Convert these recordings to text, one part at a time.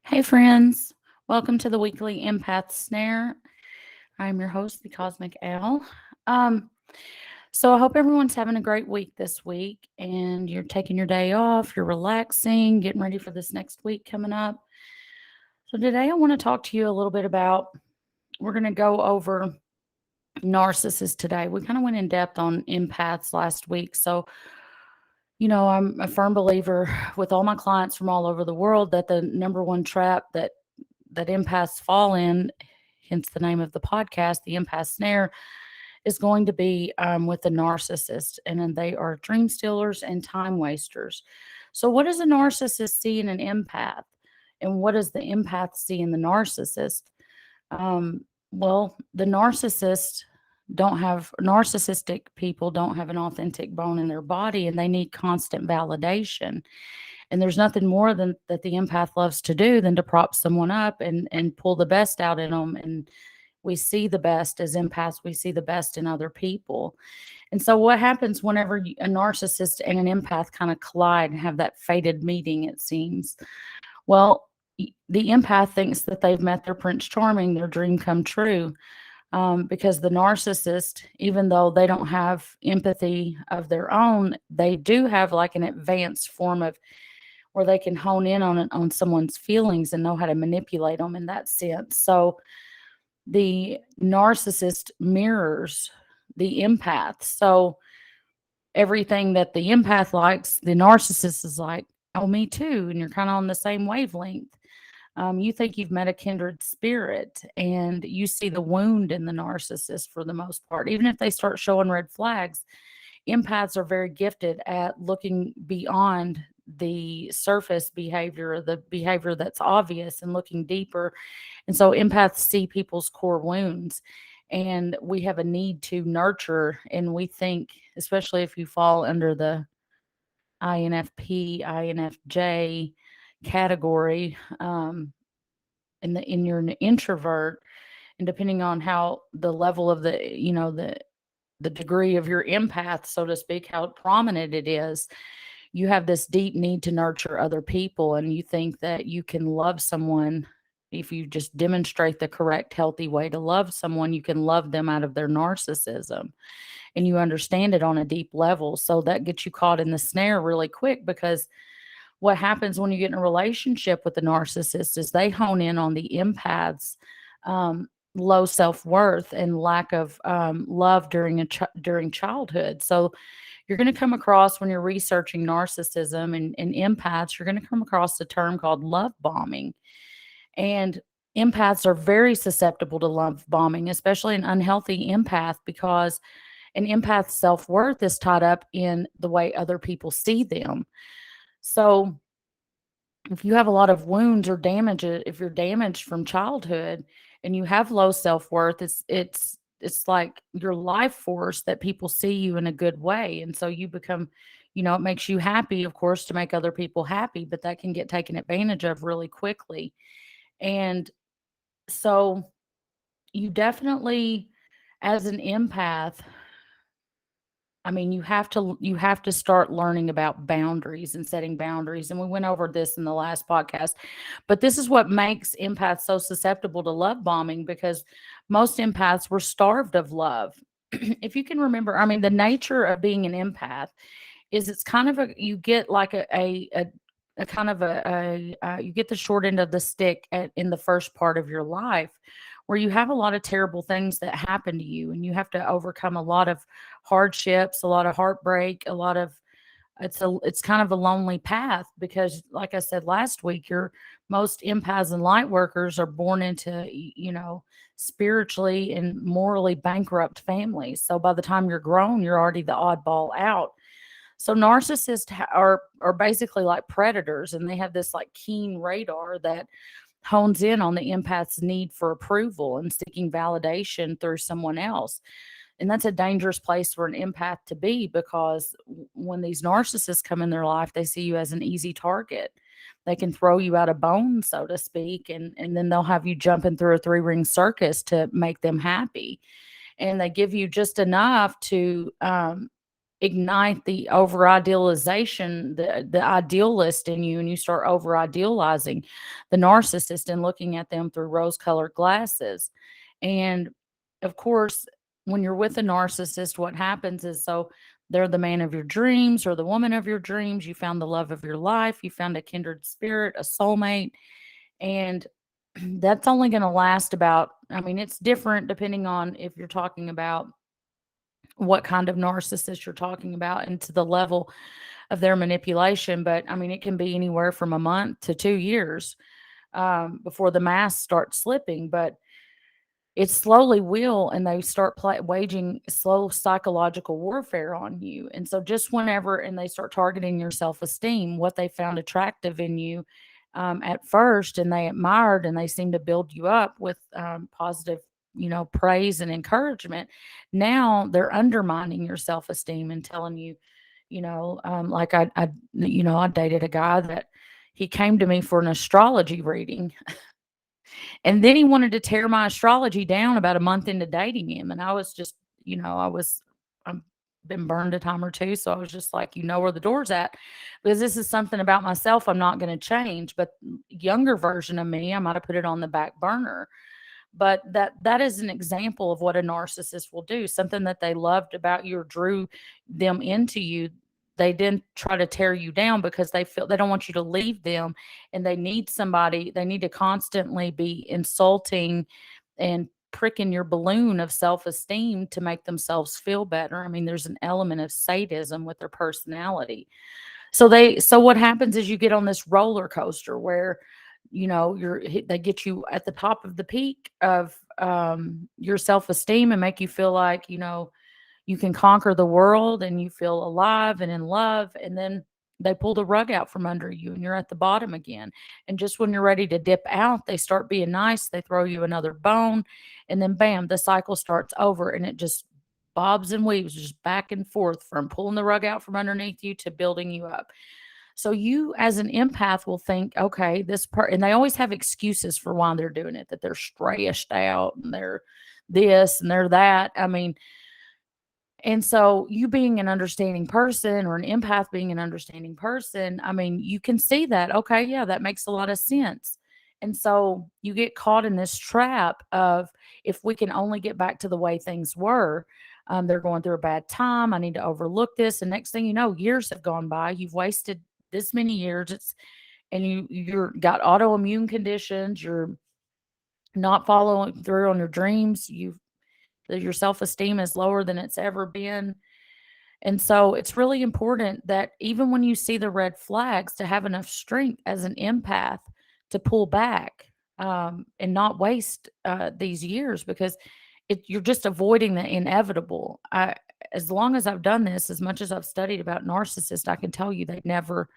Hey, friends. Welcome to the weekly Empath Snare. I'm your host, the Cosmic Owl. Um, so I hope everyone's having a great week this week and you're taking your day off, you're relaxing, getting ready for this next week coming up. So today I want to talk to you a little bit about, we're going to go over narcissists today. We kind of went in depth on empaths last week. So, I'm a firm believer with all my clients from all over the world that the number one trap that empaths fall in, hence the name of the podcast, the empath snare, is going to be with the narcissist. And then they are dream stealers and time wasters. So, what does a narcissist see in an empath? And what does the empath see in the narcissist? Well, the narcissistic people don't have an authentic bone in their body and they need constant validation. And there's nothing more than that the empath loves to do than to prop someone up and pull the best out in them. And we see the best as empaths, we see the best in other people. And so what happens whenever a narcissist and an empath kind of collide and have that fated meeting, it seems? Well, the empath thinks that they've met their Prince Charming, their dream come true, because the narcissist, even though they don't have empathy of their own, they do have like an advanced form of where they can hone in on someone's feelings and know how to manipulate them in that sense. So the narcissist mirrors the empath. So everything that the empath likes, the narcissist is like, oh, me too. And you're kind of on the same wavelength. You think you've met a kindred spirit and you see the wound in the narcissist for the most part. Even if they start showing red flags, empaths are very gifted at looking beyond the surface behavior or the behavior that's obvious and looking deeper. And so empaths see people's core wounds. And we have a need to nurture. And we think, especially if you fall under the INFP, INFJ category, and you're an introvert, and depending on how the level of the degree of your empath, so to speak, how prominent it is, you have this deep need to nurture other people, and you think that you can love someone if you just demonstrate the correct, healthy way to love someone. You can love them out of their narcissism, and you understand it on a deep level. So that gets you caught in the snare really quick, because what happens when you get in a relationship with the narcissist is they hone in on the empath's low self-worth and lack of love during childhood. So you're going to come across, when you're researching narcissism and empaths, you're going to come across a term called love bombing. And empaths are very susceptible to love bombing, especially an unhealthy empath, because an empath's self-worth is tied up in the way other people see them. So if you have a lot of wounds or damage, if you're damaged from childhood and you have low self-worth, it's like your life force that people see you in a good way. And so you become, it makes you happy, of course, to make other people happy, but that can get taken advantage of really quickly. And so you definitely, as an empath, I mean, you have to start learning about boundaries and setting boundaries. And we went over this in the last podcast. But this is what makes empaths so susceptible to love bombing, because most empaths were starved of love. If you can remember, I mean, the nature of being an empath is it's kind of you get like a kind of you get the short end of the stick in the first part of your life, where you have a lot of terrible things that happen to you and you have to overcome a lot of hardships, a lot of heartbreak, a lot of it's kind of a lonely path, because like I said last week, your most empaths and light workers are born into spiritually and morally bankrupt families. So by the time you're grown, you're already the oddball out. So narcissists are basically like predators, and they have this like keen radar that hones in on the empath's need for approval and seeking validation through someone else. And that's a dangerous place for an empath to be, because when these narcissists come in their life, they see you as an easy target. They can throw you out a bone, so to speak, and then they'll have you jumping through a three-ring circus to make them happy. And they give you just enough to ignite the over idealization, the idealist in you, and you start over idealizing the narcissist and looking at them through rose colored glasses. And of course, when you're with a narcissist, what happens is, so they're the man of your dreams or the woman of your dreams. You found the love of your life, you found a kindred spirit, a soulmate. And that's only going to last about, I mean, it's different depending on if you're talking about what kind of narcissist you're talking about and to the level of their manipulation. But I mean, it can be anywhere from a month to 2 years before the mask starts slipping. But it slowly will, and they start waging slow psychological warfare on you. And so just whenever, and they start targeting your self-esteem, what they found attractive in you at first, and they admired, and they seem to build you up with positive, praise and encouragement. Now they're undermining your self-esteem and telling you, like I dated a guy that he came to me for an astrology reading. And then he wanted to tear my astrology down about a month into dating him. And I was just, I've been burned a time or two. So I was just like, where the door's at, because this is something about myself I'm not going to change. But younger version of me, I might have put it on the back burner. But that is an example of what a narcissist will do. Something that they loved about you or drew them into you, they didn't try to tear you down because they feel they don't want you to leave them, and they need somebody. They need to constantly be insulting and pricking your balloon of self-esteem to make themselves feel better. I mean, there's an element of sadism with their personality. So what happens is you get on this roller coaster where they get you at the top of the peak of your self-esteem and make you feel like you can conquer the world and you feel alive and in love, and then they pull the rug out from under you and you're at the bottom again. And just when you're ready to dip out, they start being nice, they throw you another bone, and then bam, the cycle starts over, and it just bobs and weaves just back and forth from pulling the rug out from underneath you to building you up. So you as an empath will think, okay, and they always have excuses for why they're doing it, that they're stressed out and they're this and they're that. I mean, and so you being an understanding person, or an empath being an understanding person, I mean, you can see that, okay, yeah, that makes a lot of sense. And so you get caught in this trap of, if we can only get back to the way things were, they're going through a bad time. I need to overlook this. And next thing you know, years have gone by. You've wasted this many years. And you're got autoimmune conditions. You're not following through on your dreams. Your self-esteem is lower than it's ever been. And so it's really important that even when you see the red flags, to have enough strength as an empath to pull back and not waste these years, because you're just avoiding the inevitable. As long as I've done this, as much as I've studied about narcissists, I can tell you they never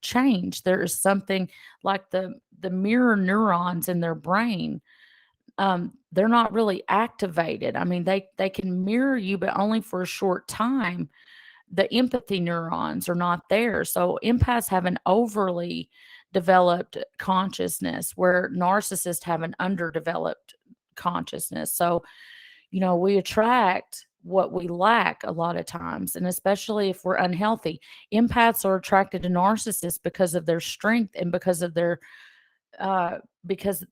change. There is something like the mirror neurons in their brain. They're not really activated. I mean, they can mirror you, but only for a short time. The empathy neurons are not there. So empaths have an overly developed consciousness, where narcissists have an underdeveloped consciousness. So, we attract what we lack a lot of times, and especially if we're unhealthy. Empaths are attracted to narcissists because of their strength and because of their because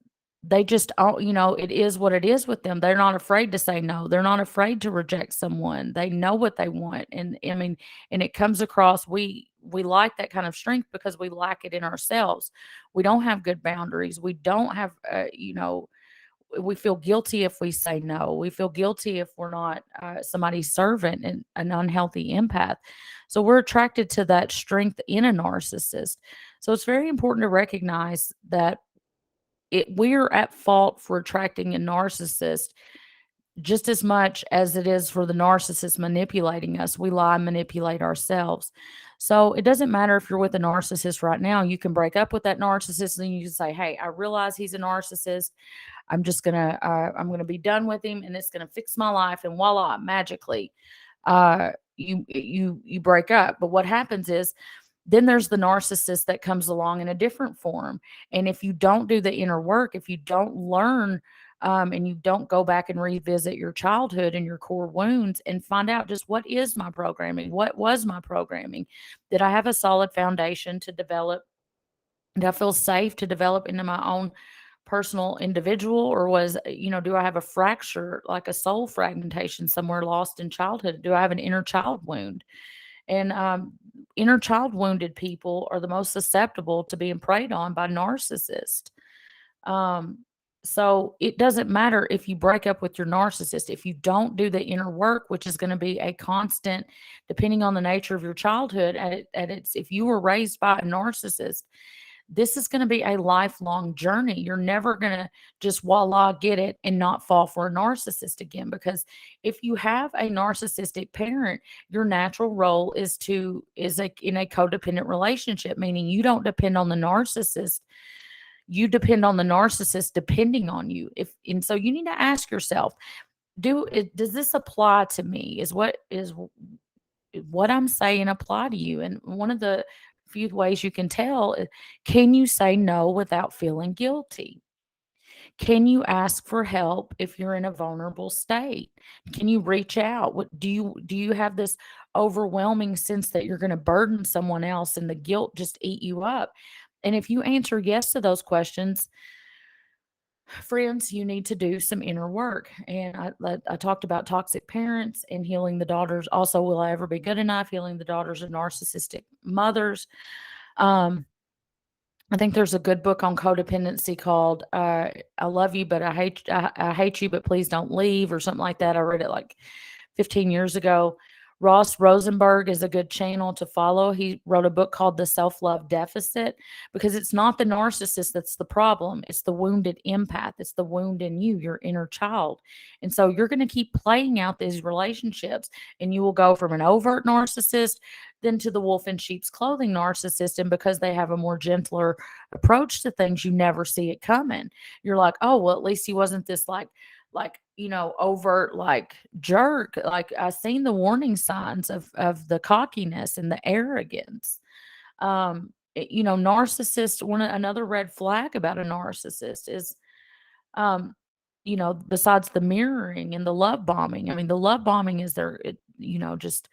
they just, it is what it is with them. They're not afraid to say no. They're not afraid to reject someone. They know what they want. And I mean, and it comes across, we like that kind of strength because we lack it in ourselves. We don't have good boundaries. We don't have, we feel guilty if we say no. We feel guilty if we're not somebody's servant and an unhealthy empath. So we're attracted to that strength in a narcissist. So it's very important to recognize that we're at fault for attracting a narcissist just as much as it is for the narcissist manipulating us. We lie and manipulate ourselves. So it doesn't matter if you're with a narcissist right now. You can break up with that narcissist and you can say, hey, I realize he's a narcissist. I'm gonna be done with him, and it's gonna fix my life. And voila, magically, you break up. But what happens is, then there's the narcissist that comes along in a different form. And if you don't do the inner work, if you don't learn and you don't go back and revisit your childhood and your core wounds and find out just what is my programming? What was my programming? Did I have a solid foundation to develop? Did I feel safe to develop into my own personal individual, or was, do I have a fracture, like a soul fragmentation somewhere lost in childhood? Do I have an inner child wound? And inner child wounded people are the most susceptible to being preyed on by narcissists. Um, so it doesn't matter if you break up with your narcissist, if you don't do the inner work, which is going to be a constant, depending on the nature of your childhood. If you were raised by a narcissist, this is going to be a lifelong journey. You're never going to just voila, get it and not fall for a narcissist again. Because if you have a narcissistic parent, your natural role is in a codependent relationship, meaning you don't depend on the narcissist. You depend on the narcissist depending on you. And so you need to ask yourself, does this apply to me? Is what I'm saying apply to you? And one of the few ways you can tell is, can you say no without feeling guilty? Can you ask for help if you're in a vulnerable state? Can you reach out? Do you have this overwhelming sense that you're going to burden someone else and the guilt just eat you up? And if you answer yes to those questions, friends, you need to do some inner work. And I talked about toxic parents and healing the daughters. Also, will I ever be good enough? Healing the daughters of narcissistic mothers. Um, I think there's a good book on codependency called "I Love You, but I hate you, but please don't leave" or something like that. I read it like 15 years ago. Ross Rosenberg is a good channel to follow. He wrote a book called The Self-Love Deficit, because it's not the narcissist that's the problem. It's the wounded empath. It's the wound in you, your inner child. And so you're going to keep playing out these relationships, and you will go from an overt narcissist then to the wolf in sheep's clothing narcissist. And because they have a more gentler approach to things, you never see it coming. You're like, oh, well, at least he wasn't this overt jerk. Like, I seen the warning signs of the cockiness and the arrogance. Narcissist, another red flag about a narcissist is, um besides the mirroring and the love bombing. I mean, the love bombing is just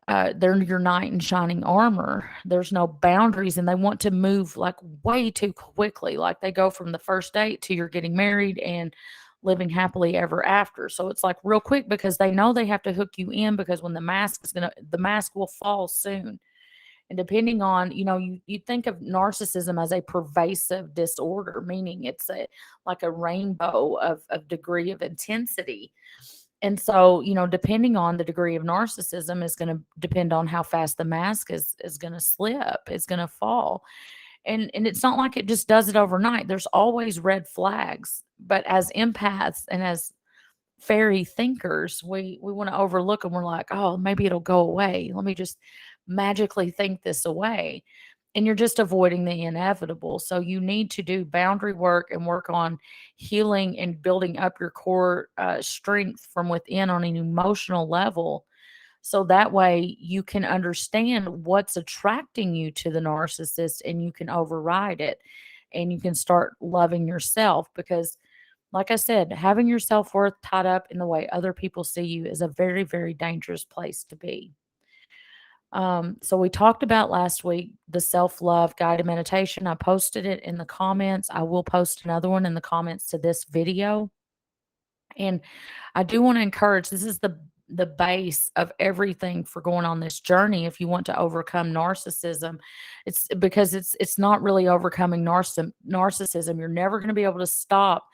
they're your knight in shining armor. There's no boundaries, and they want to move like way too quickly. Like, they go from the first date to you're getting married and living happily ever after. So it's like real quick, because they know they have to hook you in, because when the mask will fall soon. And depending on, you think of narcissism as a pervasive disorder, meaning it's like a rainbow of degree of intensity. And so, depending on the degree of narcissism is going to depend on how fast the mask is going to slip, it's going to fall. And it's not like it just does it overnight. There's always red flags. But as empaths and as fairy thinkers, we want to overlook them. We're like, oh, maybe it'll go away. Let me just magically think this away. And you're just avoiding the inevitable. So you need to do boundary work and work on healing and building up your core strength from within on an emotional level. So that way you can understand what's attracting you to the narcissist, and you can override it, and you can start loving yourself. Because, like I said, having your self worth tied up in the way other people see you is a very, very dangerous place to be. So we talked about last week the self-love guided meditation. I posted it in the comments. I will post another one in the comments to this video. And I do want to encourage, this is the base of everything for going on this journey. If you want to overcome narcissism, it's because it's not really overcoming narcissism. You're never going to be able to stop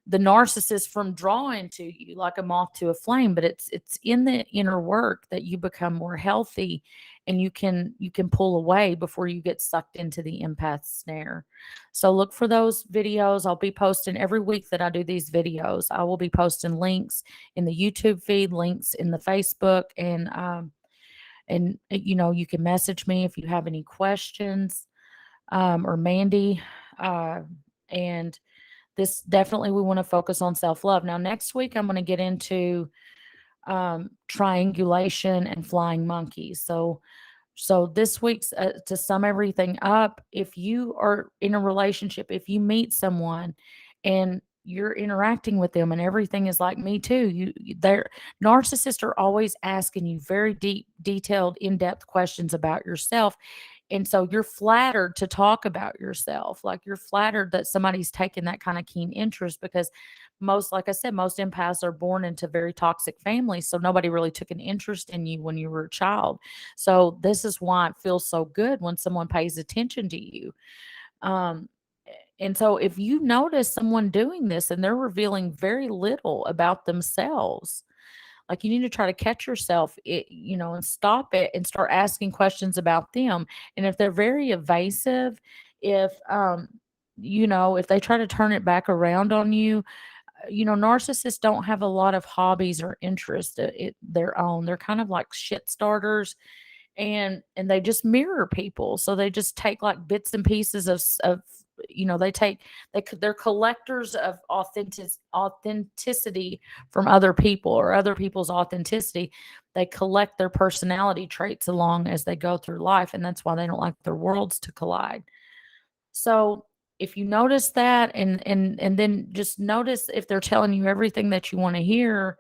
the narcissist from drawing to you like a moth to a flame, but it's in the inner work that you become more healthy, and you can pull away before you get sucked into the empath snare. So look for those videos. I'll be posting every week that I do these videos. I will be posting links in the YouTube feed, links in the Facebook, and you can message me if you have any questions, or Mandy, and this definitely, we want to focus on self-love. Now, next week, I'm going to get into triangulation and flying monkeys. So this week's, to sum everything up, if you are in a relationship, if you meet someone and you're interacting with them and everything is like me too. They're narcissists are always asking you very deep, detailed, in-depth questions about yourself. And so you're flattered to talk about yourself. Like you're flattered that somebody's taking that kind of keen interest because like I said, most empaths are born into very toxic families. So nobody really took an interest in you when you were a child. So this is why it feels so good when someone pays attention to you. Um, and so if you notice someone doing this and they're revealing very little about themselves, like you need to try to catch yourself, and stop it and start asking questions about them. And if they're very evasive, if, if they try to turn it back around on you, narcissists don't have a lot of hobbies or interests their own. They're kind of like shit starters, and they just mirror people. So they just take like bits and pieces of they're collectors of authenticity from other people or other people's authenticity. They collect their personality traits along as they go through life, and that's why they don't like their worlds to collide. So if you notice that, and then just notice if they're telling you everything that you want to hear.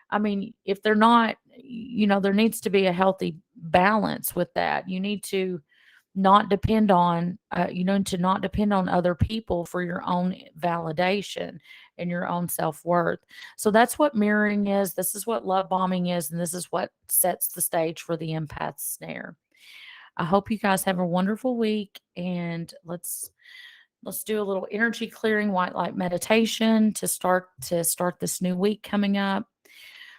I mean, if they're not, there needs to be a healthy balance with that. You need to not depend on, to not depend on other people for your own validation and your own self-worth. So that's what mirroring is. This is what love bombing is. And this is what sets the stage for the empath snare. I hope you guys have a wonderful week, and let's do a little energy clearing white light meditation to start this new week coming up.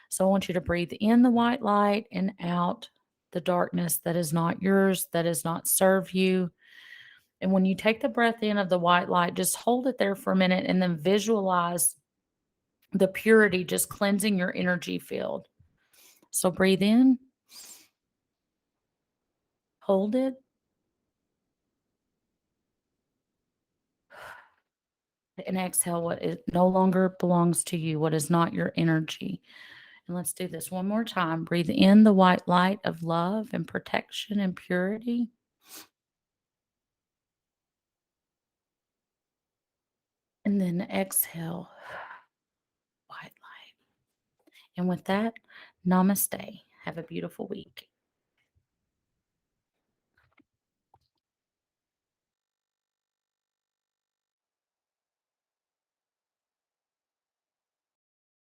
So I want you to breathe in the white light and out the darkness that is not yours, that does not serve you. And when you take the breath in of the white light, just hold it there for a minute and then visualize the purity just cleansing your energy field. So breathe in, hold it, and exhale what it no longer belongs to you, what is not your energy. And let's do this one more time. Breathe in the white light of love and protection and purity. And then exhale, white light. And with that, namaste. Have a beautiful week.